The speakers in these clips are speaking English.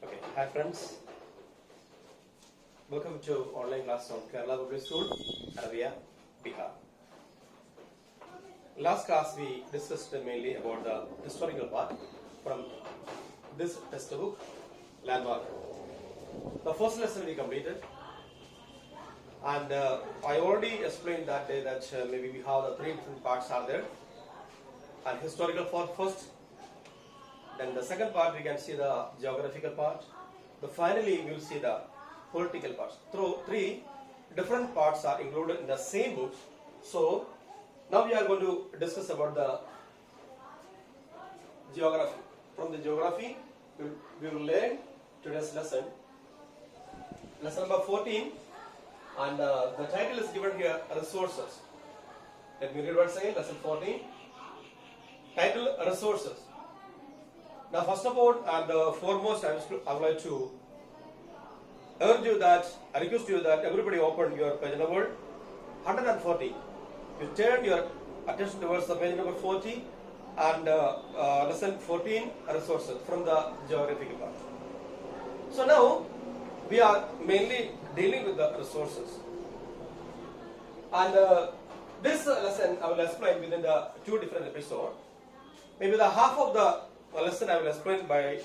Okay, hi friends. Welcome to online class on Kerala Public School, Arabia, Bihar. Last class we discussed mainly about the historical part from this textbook, Landmark. The first lesson we completed, and I already explained that day that maybe we have the three different parts are there, and historical part first. Then the second part we can see the geographical part. Finally we will see the political parts. Through three different parts are included in the same book. So now we are going to discuss about the geography. From the geography we will learn today's lesson. Lesson number 14, and the title is given here, resources. Let me read once again. Lesson 14. Title, resources. Now first of all and foremost I would like to urge you that, I request you that everybody open your page number 140. You turn your attention towards the page number 40 and lesson 14, resources from the geographical part. So now we are mainly dealing with the resources. And this lesson I will explain within the two different episodes. Maybe the half of the lesson I will explain by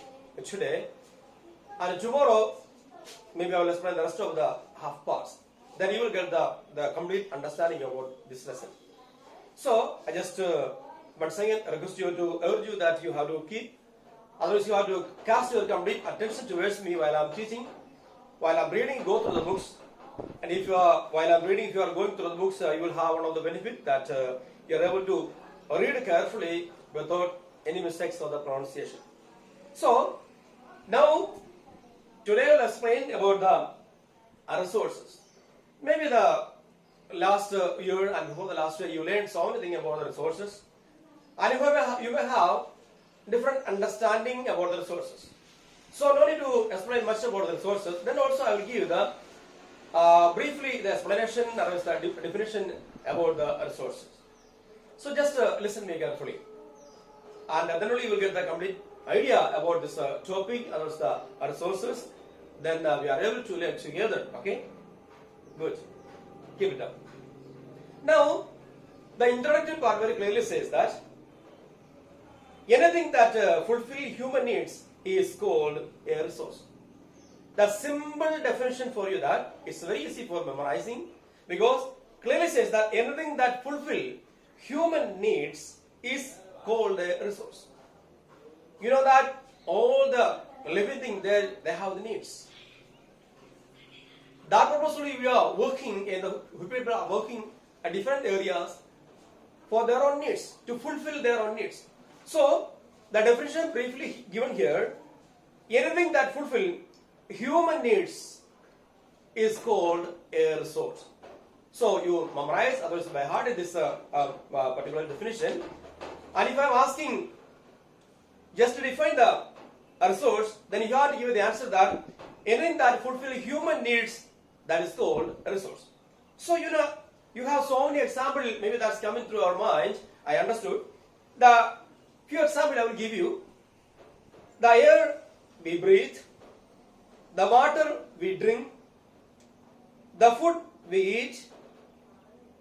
today, and tomorrow maybe I will explain the rest of the half parts. Then you will get the complete understanding about this lesson. So I just once again request you to urge you that you have to keep, otherwise you have to cast your complete attention towards me while I am teaching, while I am reading, go through the books. And if you are, while I am reading, if you are going through the books, you will have one of the benefit that you are able to read carefully without any mistakes of the pronunciation. So now today I will explain about the resources. Maybe the last year and before the last year you learned so many things about the resources, and you may have different understanding about the resources. So no need to explain much about the resources. Then also I will give you the briefly the explanation or the definition about the resources. So just listen me carefully. And then only you will get the complete idea about this topic, as the resources. Then we are able to learn together. Okay? Good. Keep it up. Now, the introductory part very clearly says that anything that fulfill human needs is called a resource. The simple definition for you that it's very easy for memorizing, because clearly says that anything that fulfill human needs is called a resource. You know that all the living things there, they have the needs. That purposely we are working people are working at different areas for their own needs, to fulfill their own needs. So the definition briefly given here, anything that fulfill human needs is called a resource. So you memorize, otherwise by heart this particular definition. And if I am asking just to define the resource, then you have to give the answer that anything that fulfill human needs, that is called a resource. So you know, you have so many examples, maybe that's coming through our mind. I understood. The few examples I will give you. The air we breathe, the water we drink, the food we eat,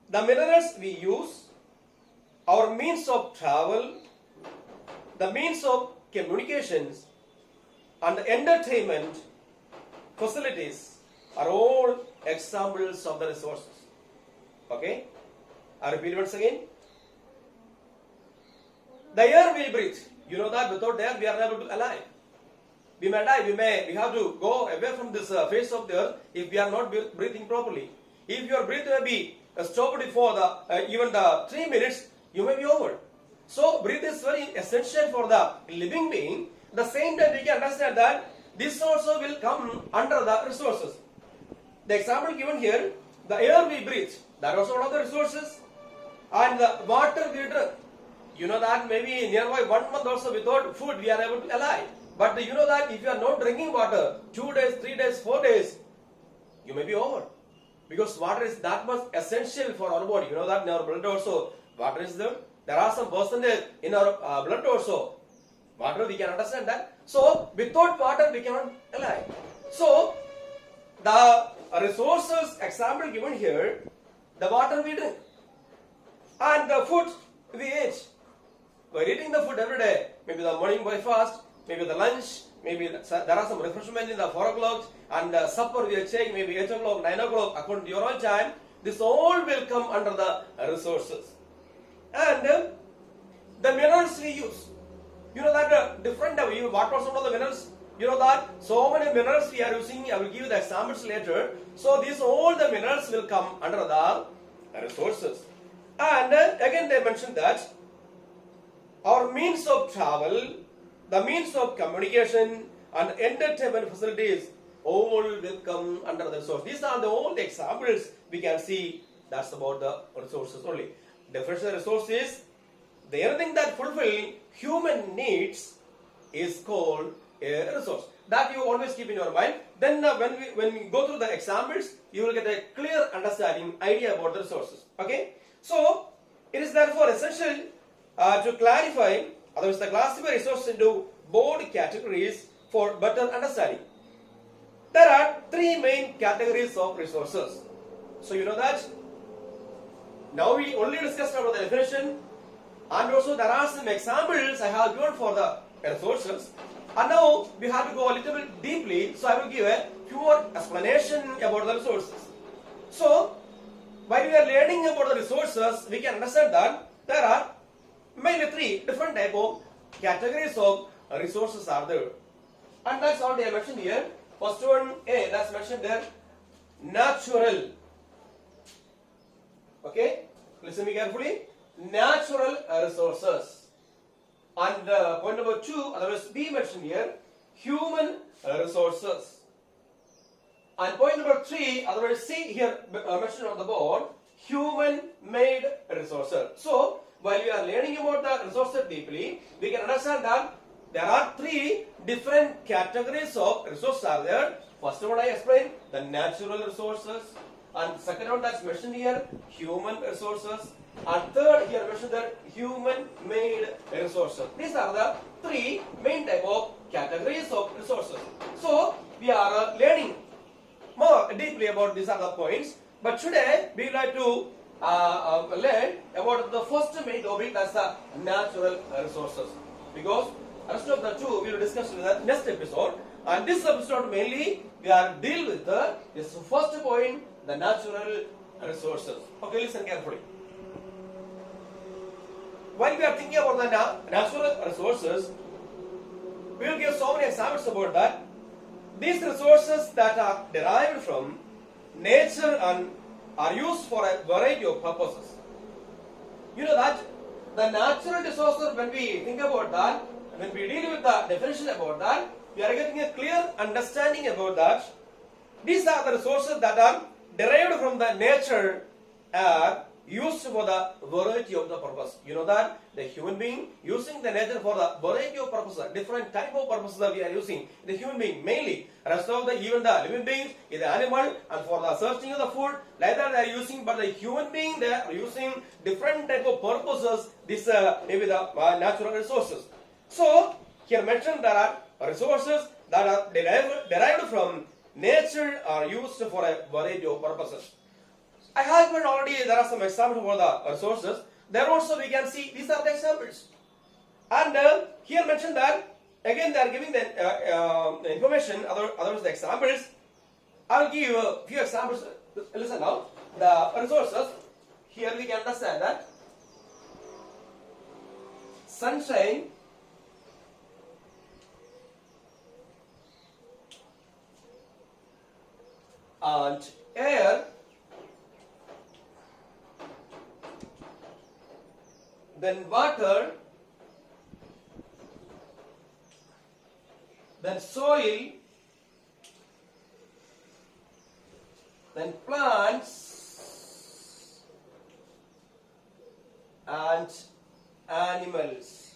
the minerals we use, our means of travel, the means of communications, and the entertainment facilities are all examples of the resources. Okay? I repeat once again. The air we breathe, you know that without air we are not able to alive. We may die, we have to go away from this face of the earth if we are not breathing properly. If your breath may be stopped for even the 3 minutes, you may be over. So breath is very essential for the living being. At the same time, we can understand that this also will come under the resources. The example given here, the air we breathe, that also one of the resources, and the water we drink. You know that maybe nearby 1 month also without food we are able to alive. But you know that if you are not drinking water 2 days, 3 days, 4 days, you may be over. Because water is that much essential for our body. You know that in our blood also water is there. There are some percentage in our blood also. Water, we can understand that. So, without water, we cannot alive. So, the resources example given here, the water we drink and the food we eat. We're eating the food every day. Maybe the morning breakfast, maybe the lunch, maybe there are some refreshment in the 4 o'clock, and the supper we are taking maybe 8 o'clock, 9 o'clock, according to your own time. This all will come under the resources. And the minerals we use. You know that different, what was some of the minerals? You know that so many minerals we are using, I will give you the examples later. So these all the minerals will come under the resources. And again they mentioned that our means of travel, the means of communication and entertainment facilities all will come under the resource. These are the all the examples we can see. That's about the resources only. Definition of resource is the anything that fulfill human needs is called a resource. That you always keep in your mind. Then when we go through the examples, you will get a clear understanding, idea about the resources. Okay. So it is therefore essential to clarify, otherwise the classify resources into broad categories for better understanding. There are 3 main categories of resources. So you know that. Now we only discussed about the definition, and also there are some examples I have given for the resources. And now we have to go a little bit deeply, so I will give a few more explanation about the resources. So while we are learning about the resources, we can understand that there are mainly 3 different type of categories of resources are there. And that's already I mentioned here. First one, A, that's mentioned there, natural. Okay, listen me carefully. Natural resources. And point number 2, otherwise B mentioned here, human resources. And point number 3, otherwise C here mentioned on the board, human-made resources. So, while we are learning about the resources deeply, we can understand that there are 3 different categories of resources are there. First one I explained, the natural resources. And second one that's mentioned here, human resources. And third here mentioned that human-made resources. These are the 3 main type of categories of resources. So we are learning more deeply about these other points. But today we would like to learn about the first main topic, that's the natural resources. Because rest of the 2 we will discuss in the next episode. And this episode mainly we are deal with this first point, the natural resources. Okay, listen carefully. While we are thinking about the natural resources, we will give so many examples about that. These resources that are derived from nature and are used for a variety of purposes. You know that the natural resources, when we think about that, when we deal with the definition about that, we are getting a clear understanding about that. These are the resources that are derived from the nature are used for the variety of the purpose. You know that the human being using the nature for the variety of purposes, different type of purposes that we are using. The human being mainly, rest of the even the living beings, is the animal, and for the searching of the food, like that they are using. But the human being, they are using different type of purposes. This maybe the natural resources. So here mentioned there are resources that are derived from nature are used for a variety of purposes. I have given already, there are some examples for the resources. There also we can see, these are the examples. And here mentioned that, again they are giving the information, otherwise the examples. I will give you a few examples. Listen now, the resources, here we can understand that sunshine, and air, then water, then soil, then plants and animals.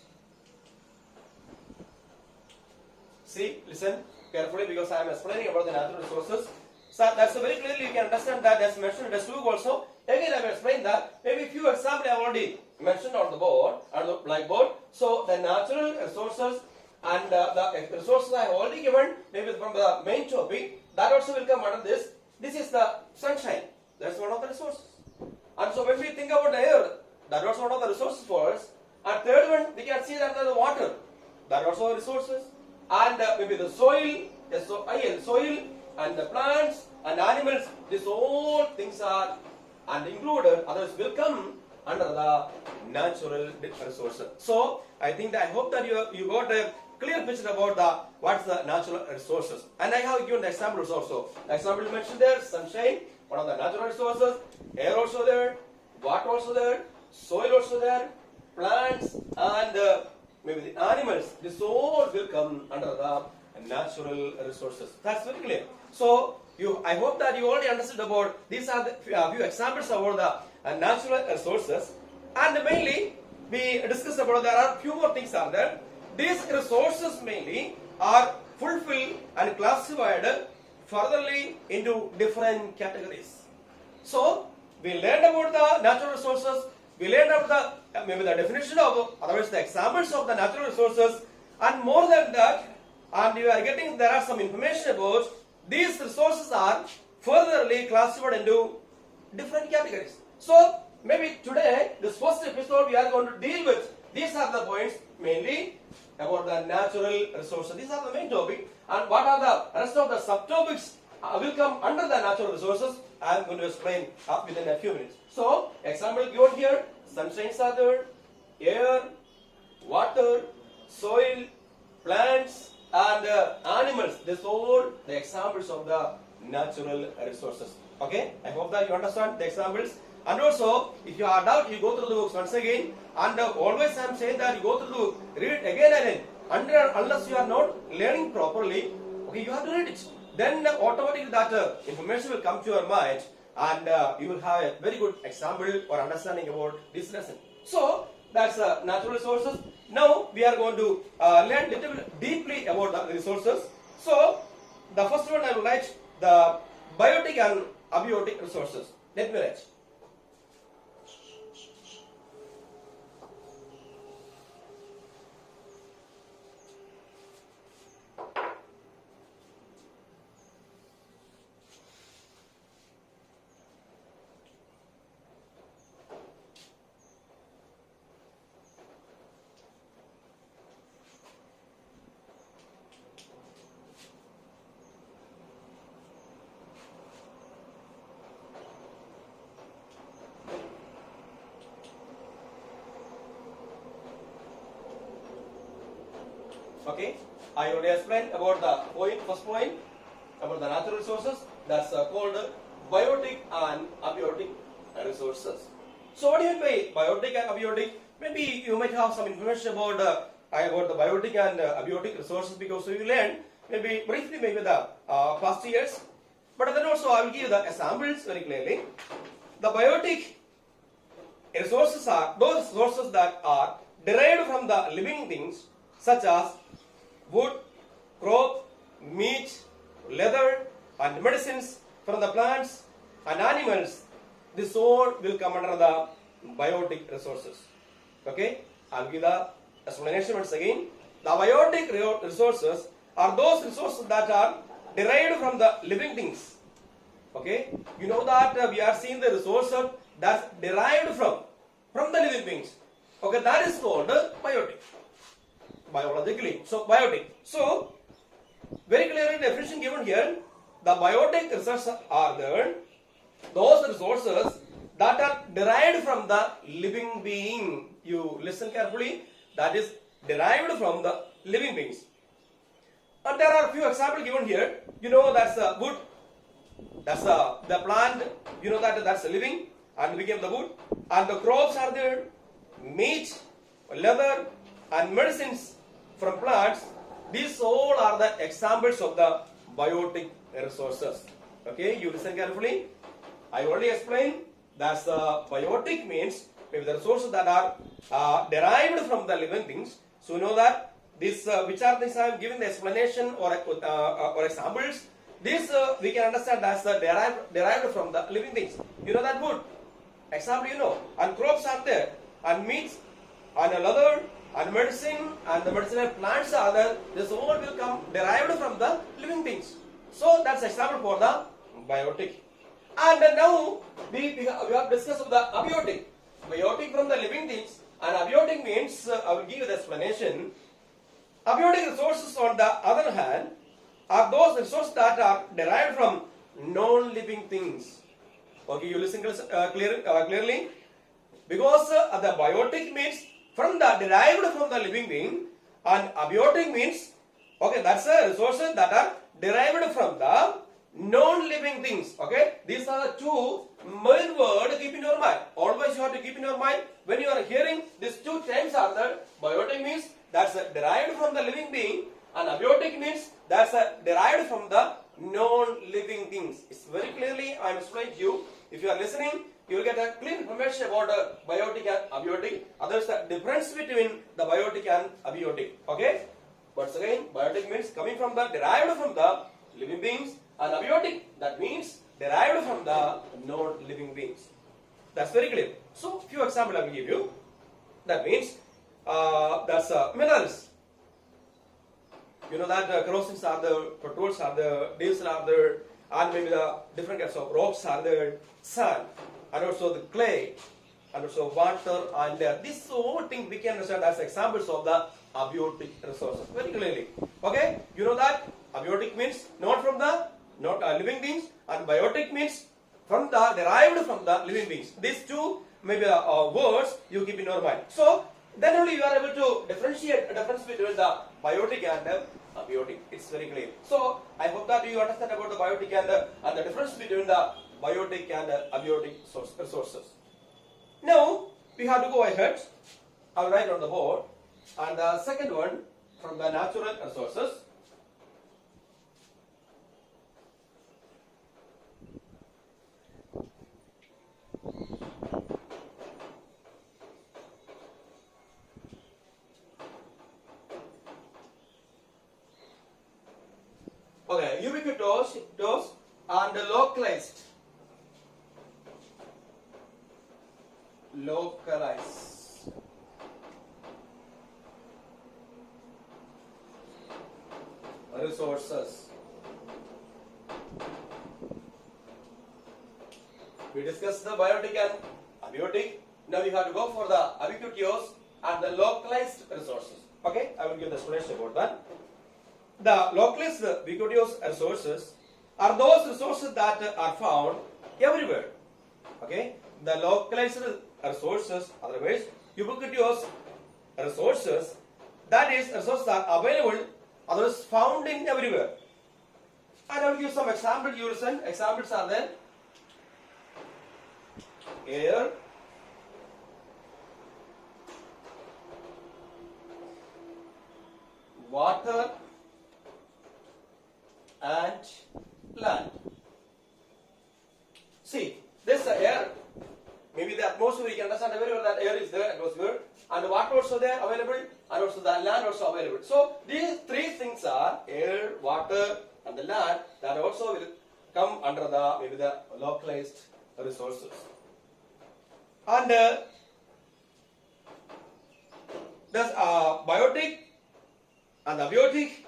See, listen carefully because I am explaining about the natural resources. So that's very clearly you can understand that as mentioned in the textbook also. Again I will explain that. Maybe few examples I have already mentioned on the board, on the blackboard. So the natural resources and the resources I have already given, maybe from the main topic, that also will come under this. This is the sunshine. That's one of the resources. And so when we think about the air, that was one of the resources for us. And third one, we can see that the water, that also resources. And maybe the soil, soil and the plants and animals, these all things are and included, others will come under the natural resources. So I think that I hope that you got a clear picture about what's the natural resources. And I have given the examples also. The example mentioned there, sunshine, one of the natural resources, air also there, water also there, soil also there, plants and maybe the animals. This all will come under the natural resources. That's very clear. So I hope that you already understood about these are the few examples about the natural resources. And mainly we discussed about there are few more things are there. These resources mainly are fulfilled and classified furtherly into different categories. So we learned about the natural resources. We learned about maybe the definition of, otherwise the examples of the natural resources, and more than that, and you are getting there are some information about these resources are furtherly classified into different categories. So maybe today, this first episode, we are going to deal with these are the points mainly about the natural resources. These are the main topic, and what are the rest of the subtopics will come under the natural resources. I am going to explain within a few minutes. So, example given here: sunshine are there, air, water, soil, plants, and animals. These all the examples of the natural resources. Okay, I hope that you understand the examples. And also, if you are doubt, you go through the books once again. And always I am saying that you go through the book, read it again and again. Unless you are not learning properly, okay, you have to read it. Then automatically that information will come to your mind, and you will have a very good example or understanding about this lesson. So that's natural resources. Now we are going to learn little bit deeply about the resources. So the first one I will write the biotic and abiotic resources. Let me write. Okay, I already explained about the first point about the natural resources. That's called biotic and abiotic resources. So what do you mean by biotic and abiotic? Maybe you might have some information about the biotic and abiotic resources because you learned maybe briefly maybe the past years. But then also I will give you the examples very clearly. The biotic resources are those resources that are derived from the living things such as wood, crop, meat, leather, and medicines from the plants and animals. This all will come under the biotic resources. Okay, I will give the explanation once again. The biotic resources are those resources that are derived from the living things. Okay, you know that we are seeing the resources that's derived from the living things. Okay, that is called biotic. Biologically, so biotic. So very clearly definition given here. The biotic resources are there, those resources that are derived from the living being. You listen carefully. That is derived from the living beings. And there are a few examples given here. You know that's wood. That's the plant. You know that's living and became the wood. And the crops are there, meat, leather, and medicines from plants. These all are the examples of the biotic resources. Okay, you listen carefully. I already explained that biotic means maybe the resources that are derived from the living things. So you know that this which are things I am giving the explanation or examples. This we can understand as derived from the living things. You know that wood. Example, you know, and crops are there, and meats, and leather, and medicine and the medicinal plants are there. This all will come derived from the living things. So that's example for the biotic. And now we have discussed the abiotic. Biotic from the living things, and abiotic means I will give you the explanation. Abiotic resources, on the other hand, are those resources that are derived from non-living things. Okay, you listen clearly, because the biotic means from the derived from the living being, and abiotic means okay, that's the resources that are derived from the non-living things. Okay, these are the two main words. Keep in your mind. Always you have to keep in your mind when you are hearing these two terms are there. Biotic means that's derived from the living being, and abiotic means that's derived from the non-living things. It's very clearly I am explaining to you. If you are listening, you will get a clear information about biotic and abiotic. Others, the difference between the biotic and abiotic. Okay. Once again, biotic means coming from the derived from the living beings, and abiotic that means derived from the non-living beings. That's very clear. So, few examples I will give you. That means that's minerals. You know that kerosene are there, petrols are there, diesel are there, and maybe the different kinds of rocks are there, sand, and also the clay, and also water, and this whole thing we can understand as examples of the abiotic resources very clearly. Okay, you know that abiotic means not from the living beings, and biotic means from the derived from the living beings. These two maybe words you keep in your mind. So then only you are able to differentiate the difference between the biotic and abiotic. It's very clear. So I hope that you understand about the biotic and the difference between the biotic and abiotic resources. Now we have to go ahead. I'll write on the board. And the second one from the natural resources. Okay, ubiquitous and localized. Localized. Resources. We discussed the biotic and abiotic. Now we have to go for the ubiquitous and the localized resources. Okay, I will give the explanation about that. The localized ubiquitous resources are those resources that are found everywhere. Okay, the localized resources, otherwise ubiquitous resources, that is resources are available, others found in everywhere. And I will give some examples. You listen. Examples are there: air, water, and land. See, this air, maybe the atmosphere, you can understand very well that air is there, atmosphere, and the water also there available, and also the land also available. So these three things are air, water, and the land that also will come under the maybe the localized resources. And there's biotic and abiotic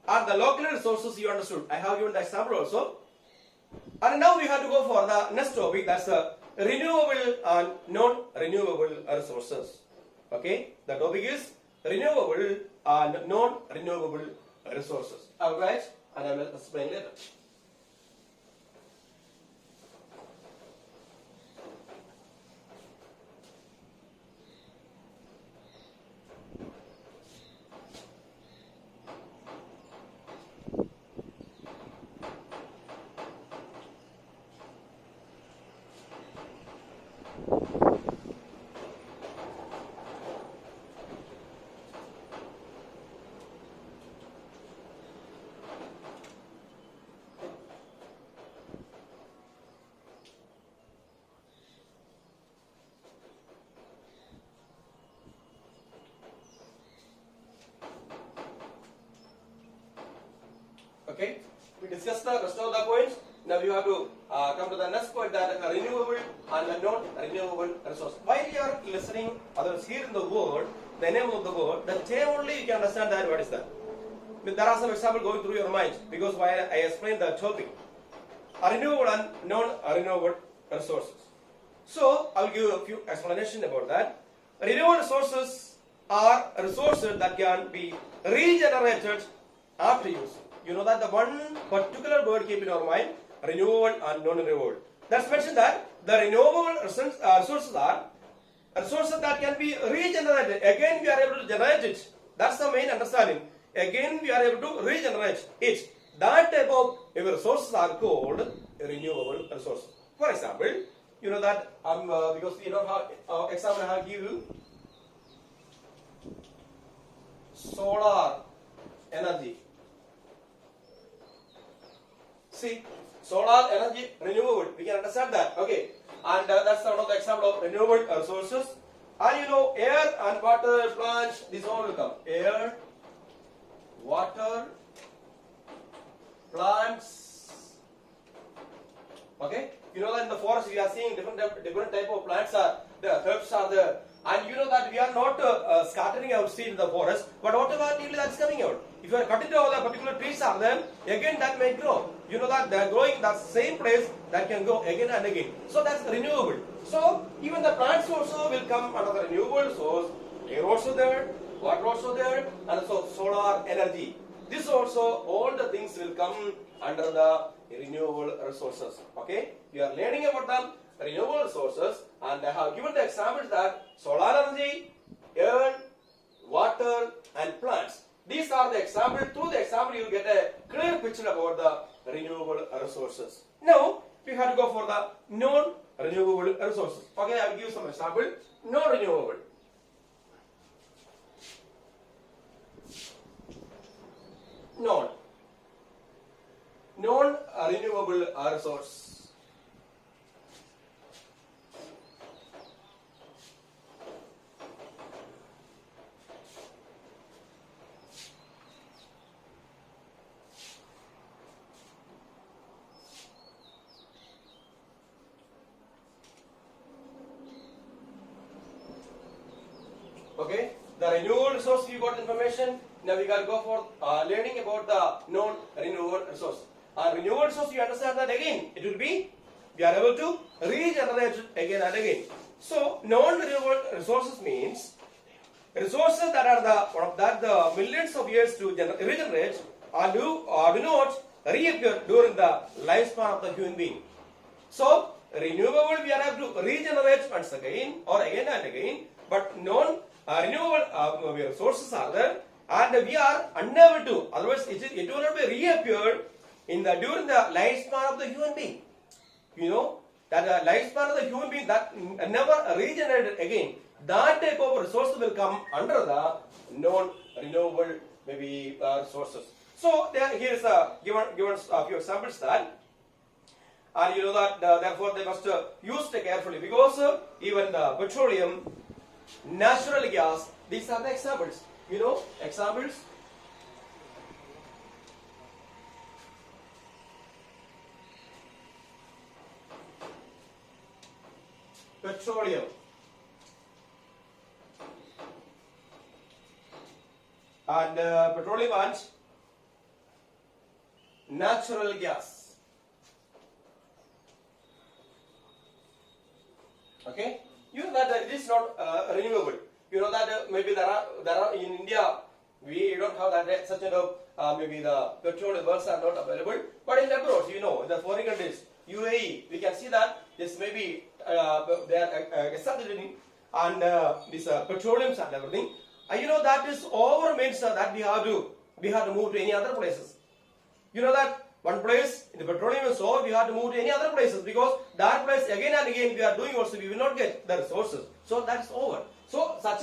and the local resources you understood. I have given the example also. And now we have to go for the next topic, that's the renewable and non-renewable resources. Okay, the topic is renewable and non-renewable resources. Alright, and I will explain later. Okay, we discussed the rest of the points. Now you have to come to the next point, that renewable and non-renewable resource. While you are listening, others hear in the word the name of the word, the term only you can understand that what is that. There are some examples going through your mind because while I explained the topic. Renewable and non-renewable resources. So I will give a few explanations about that. Renewable resources are resources that can be regenerated after use. You know that the one particular word keep in our mind, renewable and non-renewable. That's mentioned that the renewable resources are resources that can be regenerated. Again we are able to generate it. That's the main understanding. Again we are able to regenerate it. That type of resources are called renewable resources. For example, you know that because we don't have example I have give you solar energy. See, solar energy renewable. We can understand that. Okay, and that's one of the example of renewable resources. And you know, air and water plants. This all will come. Air, water, plants. Okay, you know that in the forest we are seeing different type of plants are there, herbs are there, and you know that we are not scattering our seed in the forest, but whatever that is coming out. If you are cutting down the particular trees are there, again that may grow. You know that they are growing in the same place that can go again and again. So that's renewable. So even the plants also will come under the renewable source. Air also there, water also there, and also solar energy. This also, all the things will come under the renewable resources. Okay, we are learning about the renewable resources, and I have given the examples that solar energy, air, water, and plants. These are the examples. Through the example, you will get a clear picture about the renewable resources. Now, we have to go for the non-renewable resources. Okay, I will give some example. Non-renewable. Non-renewable resource. Okay, the renewable resource you got information. Now we got to go for learning about the non-renewable resource. Renewable resource, you understand that again, it will be, we are able to regenerate it again and again. So non-renewable resources means resources that are the millions of years to regenerate or do not reappear during the lifespan of the human being. So renewable we are able to regenerate once again or again and again, but non-renewable resources are there, and we are unable to. Otherwise, it will not be reappeared during the lifespan of the human being. You know that the lifespan of the human being that never regenerated again. That type of resource will come under the non-renewable resources. So here is given a few examples that, and you know that therefore they must use it carefully because even the petroleum, natural gas, these are the examples. You know examples. Petroleum, and petroleum and natural gas. Okay, you know that it is not renewable. You know that maybe there are in India we don't have that such maybe the petroleum wells are not available, but in abroad, you know, in the foreign countries, UAE, we can see that this may be they are establishing and this petroleums and everything. You know that is over means that we have to move to any other places. You know that one place in the petroleum is over, we have to move to any other places because that place again and again we are doing also, we will not get the resources. So that is over. So such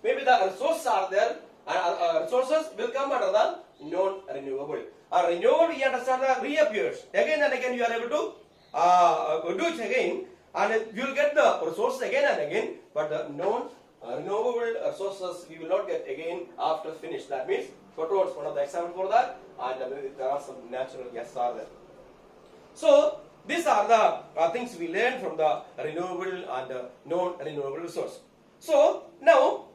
maybe the resources are there, and resources will come under the non-renewable. Renewable, we understand that reappears again and again. You are able to do it again, and you will get the resources again and again. But the non-renewable resources we will not get again after finish. That means petrol is one of the examples for that, and there are some natural gas are there. So these are the things we learn from the renewable and non-renewable resource. So now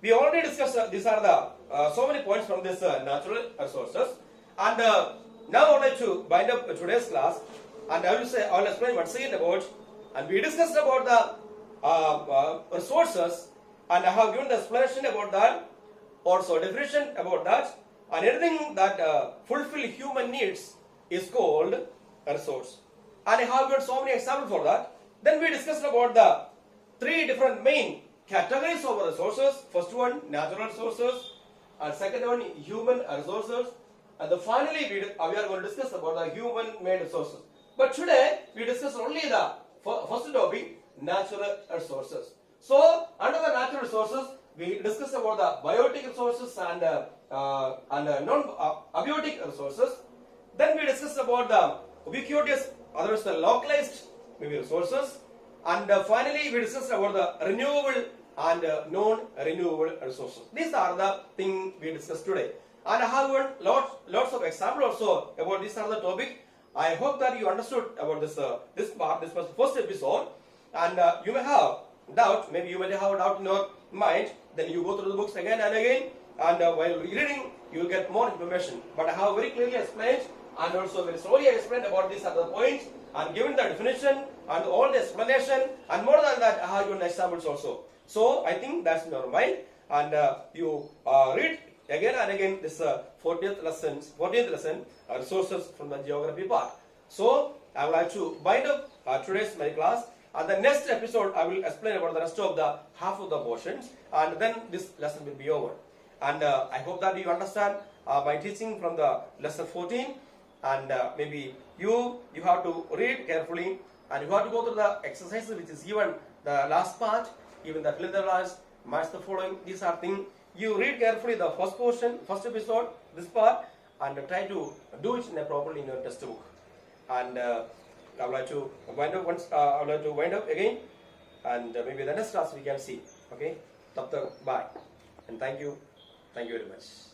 we already discussed these are the so many points from this natural resources, and now I would like to bind up today's class, and I will explain once again about, and we discussed about the resources, and I have given the explanation about that, also definition about that, and anything that fulfill human needs is called a resource. And I have given so many examples for that. Then we discussed about the three different main categories of resources. First one, natural resources, and second one, human resources, and finally we are going to discuss about the human-made resources. But today we discuss only the first topic, natural resources. So under the natural resources, we discuss about the biotic resources and non-abiotic resources. Then we discuss about the ubiquitous, otherwise the localized maybe resources, and finally we discuss about the renewable and non-renewable resources. These are the things we discussed today, and I have lots of examples also about this other topic. I hope that you understood about this part. This was the first episode, and you may have doubt. Maybe you may have a doubt in your mind. Then you go through the books again and again, and while reading, you will get more information. But I have very clearly explained, and also very slowly explained about these other points, and given the definition and all the explanation, and more than that, I have given examples also. So I think that's in your mind, and you read again and again this 14th lesson, resources from the geography part. So I would like to bind up today's my class, and the next episode I will explain about the rest of the half of the portions, and then this lesson will be over. And I hope that you understand my teaching from the lesson 14, and maybe you have to read carefully, and you have to go through the exercises which is given the last part, even the fill in the blanks, match the following. These are things you read carefully the first portion, first episode, this part, and try to do it properly in your textbook. And I would like to wind up once. I would like to wind up again, and maybe the next class we can see. Okay, bye, and thank you very much.